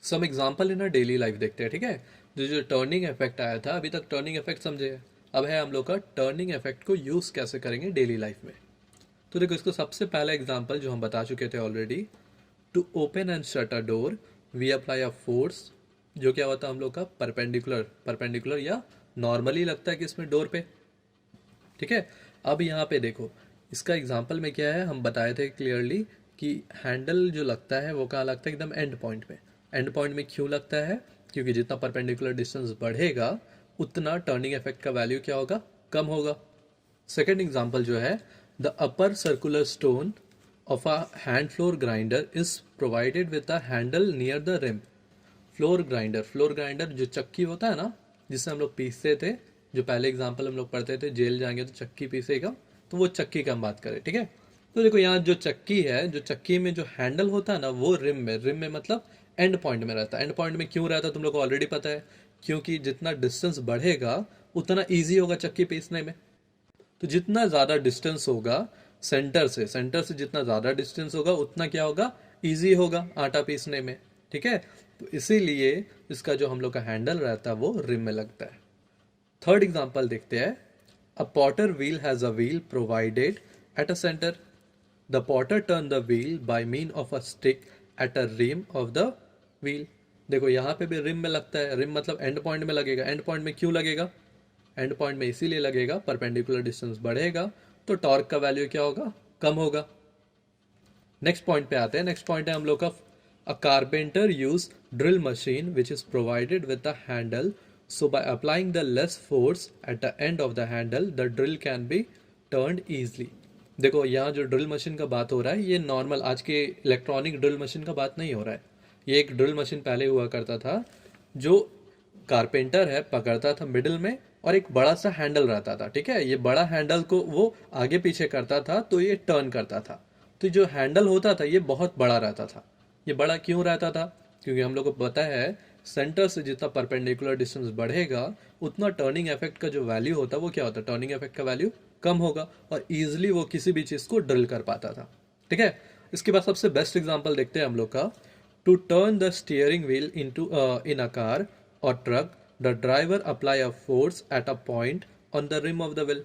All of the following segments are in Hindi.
Some example in a daily life देखते हैं, ठीक है। जो टर्निंग इफेक्ट आया था, अभी तक टर्निंग इफेक्ट समझे हैं। अब है हम लोग का टर्निंग इफेक्ट को यूज कैसे करेंगे डेली लाइफ में। तो देखो, इसको सबसे पहला एग्जाम्पल जो हम बता चुके थे already, to open and shut a door we apply a force, जो क्या होता है हम लोग का परपेंडिकुलर, परपेंडिकुलर या नॉर्मली लगता है कि इसमें डोर पे, ठीक है। अब यहाँ पे देखो, इसका एग्जाम्पल में क्या है, हम बताए थे क्लियरली कि हैंडल जो लगता है वो कहाँ लगता है, एकदम एंड पॉइंट में। एंड पॉइंट में क्यों लगता है, क्योंकि जितना परपेंडिकुलर डिस्टेंस बढ़ेगा उतना टर्निंग इफेक्ट का वैल्यू क्या होगा, कम होगा। सेकेंड एग्जाम्पल जो है, the upper circular stone of a hand flour grinder is provided with a handle near the rim. Flour grinder, flour grinder जो चक्की होता है ना, जिससे हम लोग पीसते थे, जो पहले एग्जाम्पल हम लोग पढ़ते थे, जेल जाएंगे तो चक्की पीसेगा, तो वो चक्की का हम बात करें, ठीक है। तो देखो यहाँ जो चक्की है, जो चक्की में जो हैंडल होता है ना, वो रिम में, रिम में मतलब एंड पॉइंट में रहता है। एंड पॉइंट में क्यों रहता है तुम लोग को ऑलरेडी पता है, क्योंकि जितना डिस्टेंस बढ़ेगा उतना ईजी होगा चक्की पीसने में। तो जितना ज़्यादा डिस्टेंस होगा सेंटर से, सेंटर से जितना ज़्यादा डिस्टेंस होगा उतना क्या होगा, ईजी होगा आटा पीसने में, ठीक है। तो इसीलिए इसका जो हम लोग का हैंडल रहता है वो रिम में लगता है। थर्ड एग्जांपल देखते हैं, a potter wheel has a wheel provided at a centre, the potter turn the wheel by mean of a stick at a rim of the wheel. देखो यहाँ पे भी रिम में लगता है, रिम मतलब एंड पॉइंट में लगेगा। एंड पॉइंट में क्यों लगेगा, एंड पॉइंट में इसीलिए लगेगा, परपेंडिकुलर डिस्टेंस बढ़ेगा तो टॉर्क का वैल्यू क्या होगा, कम होगा। नेक्स्ट पॉइंट पे आते हैं। नेक्स्ट पॉइंट है हम लोग का, अ carpenter use drill machine which is provided with the handle, so by applying the less force at the end of the handle the drill can be turned easily. देखो यहाँ जो ड्रिल मशीन का बात हो रहा है, ये नॉर्मल आज के इलेक्ट्रॉनिक ड्रिल मशीन का बात नहीं हो रहा है। ये एक ड्रिल मशीन पहले हुआ करता था, जो कारपेंटर है पकड़ता था मिडिल में, और एक बड़ा सा हैंडल रहता था, ठीक है। ये बड़ा हैंडल को वो आगे पीछे करता था तो ये टर्न करता था। तो जो हैंडल होता था ये बहुत बड़ा रहता था। ये बड़ा क्यों रहता था, क्योंकि हम लोग को पता है सेंटर से जितना परपेंडिकुलर डिस्टेंस बढ़ेगा उतना टर्निंग इफेक्ट का जो वैल्यू होता है वो क्या होता है, टर्निंग इफेक्ट का वैल्यू कम होगा, और ईजिली वो किसी भी चीज़ को ड्रिल कर पाता था, ठीक है। इसके बाद सबसे बेस्ट एग्जाम्पल देखते हैं हम लोग का, to turn the steering wheel in a car or truck, the driver apply a force at a point on the rim of the wheel।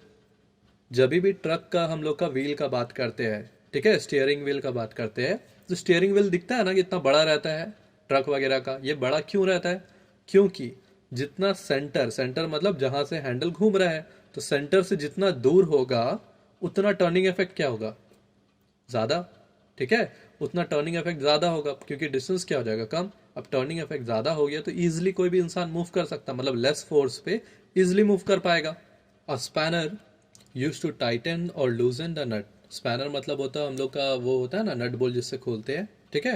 जब भी ट्रक का हम लोग का व्हील का बात करते हैं, ठीक है, स्टीयरिंग व्हील का बात करते हैं, तो स्टीयरिंग व्हील दिखता है ना कितना बड़ा रहता है ट्रक वगैरह का। ये बड़ा क्यों रहता है, क्योंकि जितना सेंटर, सेंटर मतलब जहां से हैंडल घूम रहा है, तो सेंटर से जितना दूर होगा उतना टर्निंग इफेक्ट क्या होगा, ज़्यादा, ठीक है। उतना टर्निंग इफेक्ट ज़्यादा होगा क्योंकि डिस्टेंस क्या हो जाएगा, कम। अब टर्निंग इफेक्ट ज़्यादा हो गया तो ईजिली कोई भी इंसान मूव कर सकता, मतलब लेस फोर्स पे ईजिली मूव कर पाएगा। और स्पैनर यूज टू टाइटन और लूजन द नट। स्पैनर मतलब होता है हम लोग का वो होता है ना नट बोल्ट जिससे खोलते हैं, ठीक है।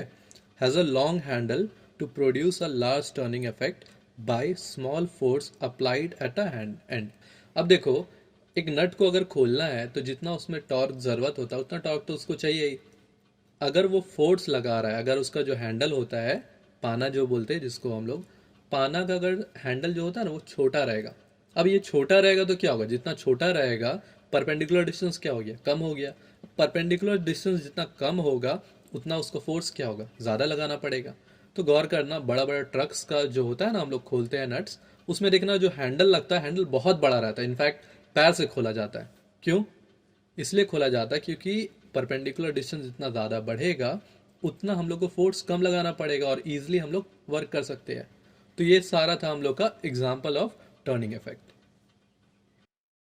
Has a long handle to produce a large turning effect by small force applied at a hand end. अब देखो, एक नट को अगर खोलना है तो जितना उसमें टॉर्क ज़रूरत होता है उतना टॉर्क तो उसको चाहिए ही। अगर वो फोर्स लगा रहा है, अगर उसका जो हैंडल होता है, पाना जो बोलते हैं जिसको हम लोग, पाना का अगर हैंडल जो होता है ना वो छोटा रहेगा। अब ये छोटा रहेगा तो क्या होगा, जितना छोटा रहेगा परपेंडिकुलर डिस्टेंस क्या हो गया, कम हो गया। परपेंडिकुलर डिस्टेंस जितना कम होगा उतना उसको फोर्स क्या होगा, ज़्यादा लगाना पड़ेगा। तो गौर करना, बड़ा बड़ा ट्रक्स का जो होता है ना हम लोग खोलते हैं नट्स, उसमें देखना जो हैंडल लगता है, हैंडल बहुत बड़ा रहता है, इनफैक्ट पैर से खोला जाता है। क्यों, इसलिए खोला जाता है क्योंकि परपेंडिकुलर डिस्टेंस जितना ज़्यादा बढ़ेगा उतना हम लोग को फोर्स कम लगाना पड़ेगा और इजीली हम लोग वर्क कर सकते हैं। तो ये सारा था हम लोग का एग्जाम्पल ऑफ टर्निंग इफेक्ट।